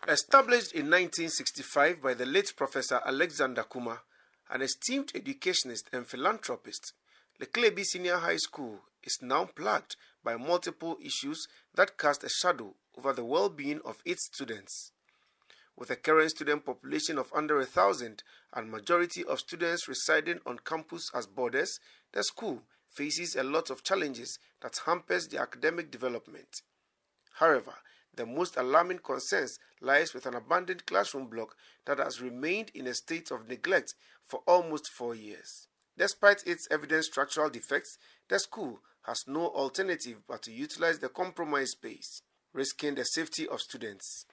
Established in 1965 by the late Professor Alexander Kuma, an esteemed educationist and philanthropist, Leklebi Senior High School is now plagued by multiple issues that cast a shadow over the well-being of its students. With a current student population of under 1,000 and majority of students residing on campus as boarders, the school faces a lot of challenges that hampers their academic development. However, the most alarming concerns lies with an abandoned classroom block that has remained in a state of neglect for almost 4 years. Despite its evident structural defects, the school has no alternative but to utilize the compromised space, risking the safety of students.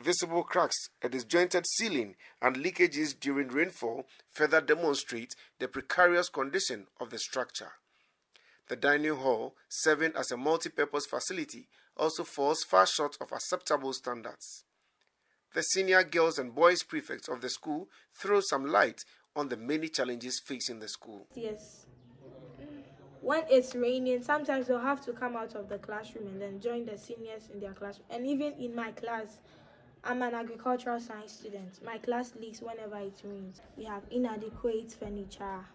Visible cracks, a disjointed ceiling, and leakages during rainfall further demonstrate the precarious condition of the structure. The dining hall, serving as a multi-purpose facility, also falls far short of acceptable standards. The senior girls and boys prefects of the school throw some light on the many challenges facing the school. Yes. When it's raining, sometimes they'll have to come out of the classroom and then join the seniors in their classroom. And even in my class, I'm an agricultural science student. My class leaks whenever it rains. We have inadequate furniture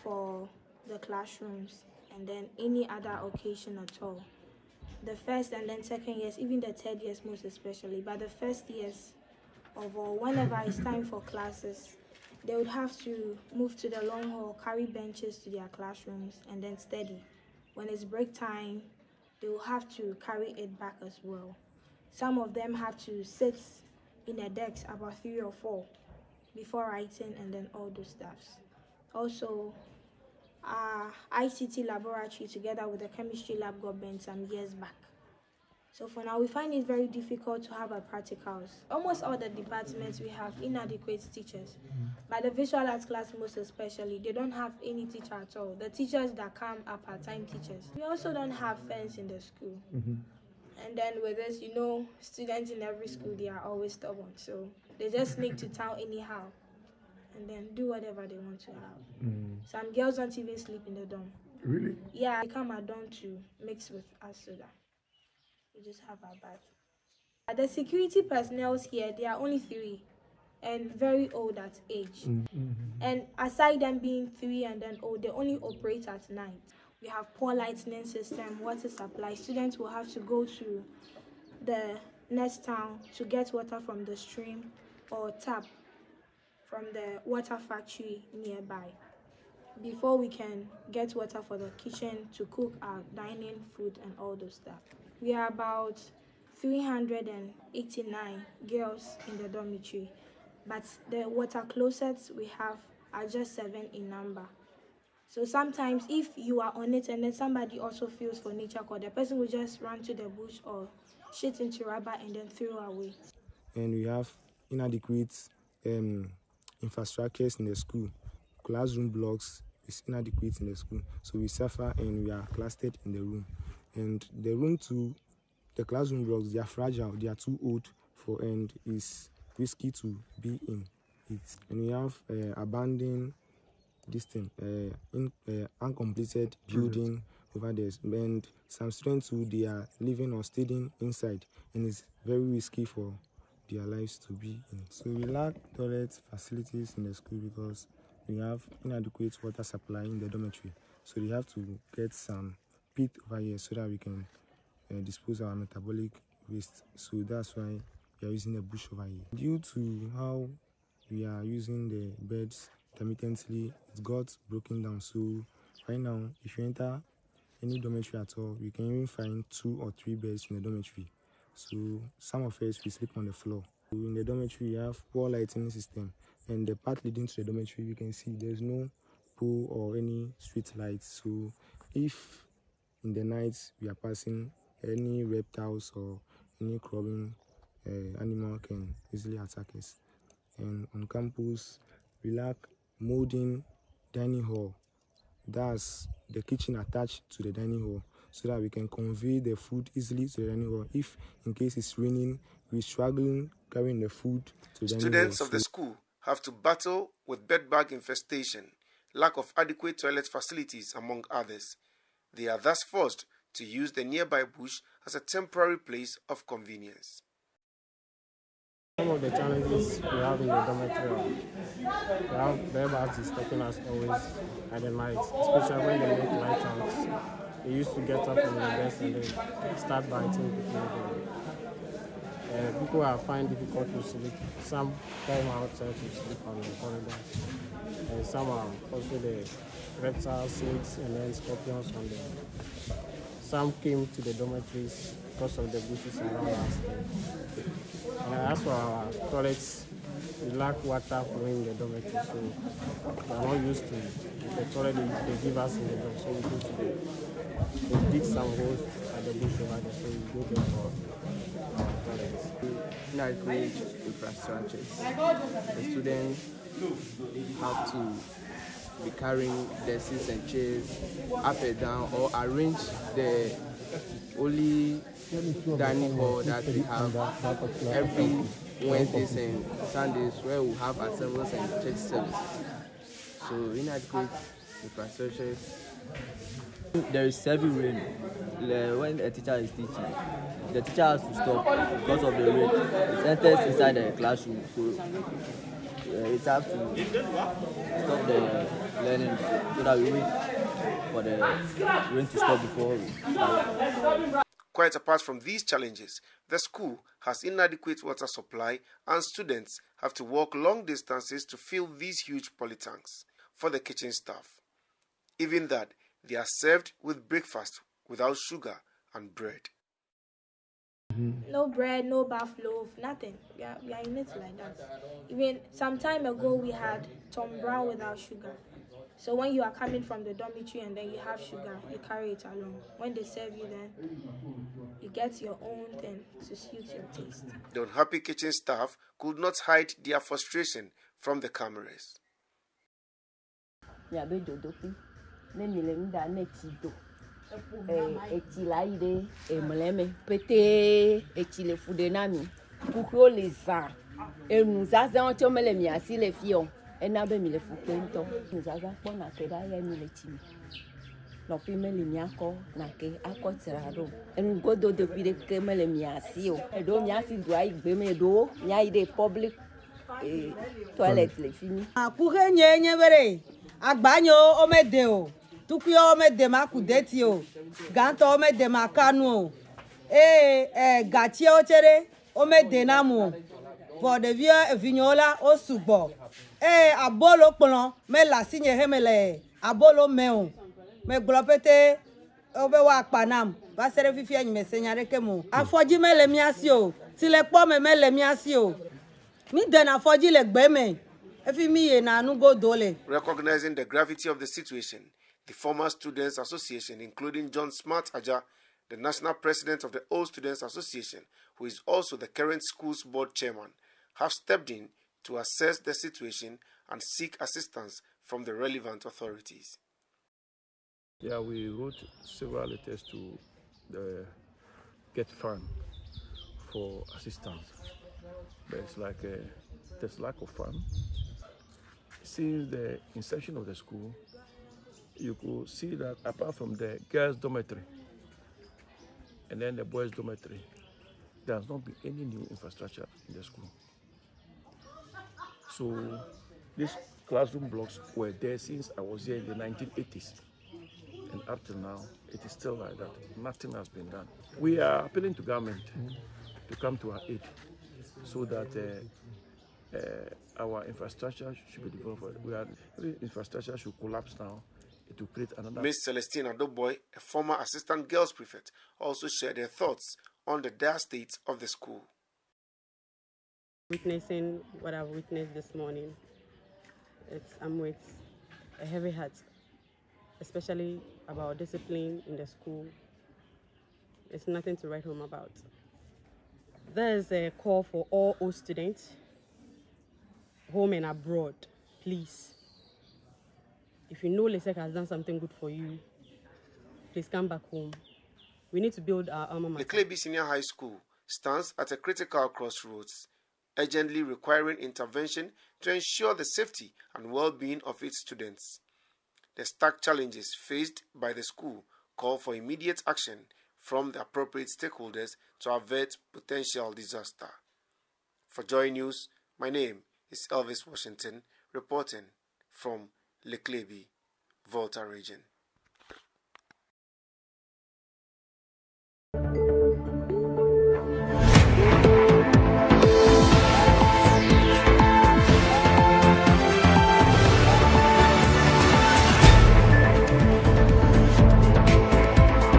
for the classrooms and then any other occasion at all. The first and then second years, even the third years most especially, but the first years of all, whenever it's time for classes, they would have to move to the long hall, carry benches to their classrooms, and then study. When it's break time, they will have to carry it back as well. Some of them have to sit in a desk about 3 or 4 before writing and then all those stuffs. Also, our ICT laboratory together with the chemistry lab got bent some years back. So for now, we find it very difficult to have our practicals. Almost all the departments, we have inadequate teachers. But the visual arts class most especially, they don't have any teacher at all. The teachers that come are part-time teachers. We also don't have fence in the school. And then with this, students in every school, they are always stubborn. So they just sneak to town anyhow and then do whatever they want to have. Some girls don't even sleep in the dorm. Really? Yeah, they come at dawn to mix with us so that we just have our bath. The security personnel here, they are only 3 and very old at age. And aside them being 3 and then old, they only operate at night. We have poor lighting system, water supply. Students will have to go to the next town to get water from the stream or tap from the water factory nearby before we can get water for the kitchen to cook our dining food and all those stuff. We are about 389 girls in the dormitory, but the water closets we have are just 7 in number. So sometimes if you are on it and then somebody also feels for nature call, the person will just run to the bush or shit into rubber and then throw away. And we have inadequate infrastructures in the school. Classroom blocks is inadequate in the school, so we suffer and we are clustered in the room. And the room too, the classroom blocks, they are fragile, they are too old for, and it's risky to be in it. And we have abandoned uncompleted building over there, and some students who they are living or studying inside, and it's very risky for their lives to be in. So we lack toilet facilities in the school because we have inadequate water supply in the dormitory. So they have to get some pit over here so that we can dispose our metabolic waste. So that's why we are using a bush over here. Due to how we are using the beds intermittently, it got broken down. So right now, if you enter any dormitory at all, you can even find 2 or 3 beds in the dormitory. So some of us, we sleep on the floor. In the dormitory, we have poor lighting system, and the path leading to the dormitory, you can see there's no pole or any street lights. So if in the nights we are passing, any reptiles or any crawling animal can easily attack us. And on campus, we lack modern dining hall. That's the kitchen attached to the dining hall, so that we can convey the food easily to the dining hall. If in case it's raining, we're struggling carrying the food to the dining hall. Students of the school have to battle with bedbug infestation, lack of adequate toilet facilities, among others. They are thus forced to use the nearby bush as a temporary place of convenience. Some of the challenges we have in the dormitory are we have bed is taking us always at the night, especially when they make light out. They used to get up from the desk and then start biting people again. People are find difficult to sleep. Some come outside to sleep on the corridors. And some are also the reptiles, snakes, and then scorpions on them. Some came to the dormitories because of the bushes around us. And as for our toilets, we lack water flowing in the dormitory, so we are not used to the toilet they give us in the dorm. So we go to we dig some holes at the bush over there, so we go there for our toilets. Inadequate infrastructures. The students have to be carrying desks and chairs up and down, or arrange the only dining hall that we have every Wednesdays and Sundays, where we have assemblies and church services. So inadequate infrastructures. There is heavy rain. When a teacher is teaching, the teacher has to stop because of the rain. It enters inside the classroom, so it's have to stop the learning so that we wait for the rain to stop before we start. Quite apart from these challenges, the school has inadequate water supply and students have to walk long distances to fill these huge polytanks for the kitchen staff. Even that, they are served with breakfast without sugar and bread. No bread, no buff loaf, nothing. We are in it like that. Even some time ago, we had Tom Brown without sugar. So when you are coming from the dormitory and then you have sugar, you carry it along. When they serve you, then you get your own thing to suit your taste. The unhappy kitchen staff could not hide their frustration from the cameras. Agbanyo omedeo tukuyo omedema kudetio ganto omedema kanu gatie ochere omedenamu for the vieux vignola osugbo abolo pon me la signe hemele abolo meun me glopete obe wa panam ba sere fifi enyi me senyare kemu afoji mele miasio tile po me mele miasio mi dena afoji le gbe me. Recognizing the gravity of the situation, the former Students Association, including John Smart Aja, the national president of the Old Students Association, who is also the current school's board chairman, have stepped in to assess the situation and seek assistance from the relevant authorities. Yeah, we wrote several letters to the Get Fund for assistance, but it's like there's lack of fund. Since the inception of the school, you could see that apart from the girls' dormitory and then the boys' dormitory, there has not been any new infrastructure in the school. So these classroom blocks were there since I was here in the 1980s. And up till now, it is still like that. Nothing has been done. We are appealing to government to come to our aid so that our infrastructure should be developed. Every infrastructure should collapse now. It will create another. Ms. Celestine Adoboy, a former assistant girls prefect, also shared her thoughts on the dire state of the school. Witnessing what I've witnessed this morning, I'm with a heavy heart, especially about discipline in the school. It's nothing to write home about. There is a call for all old students, home and abroad, please. If you know LESEC has done something good for you, please come back home. We need to build our alma mater. Leklebi Senior High School stands at a critical crossroads, urgently requiring intervention to ensure the safety and well-being of its students. The stark challenges faced by the school call for immediate action from the appropriate stakeholders to avert potential disaster. For Joy News, my name is Elvis Washington, reporting from Leklebi, Volta region.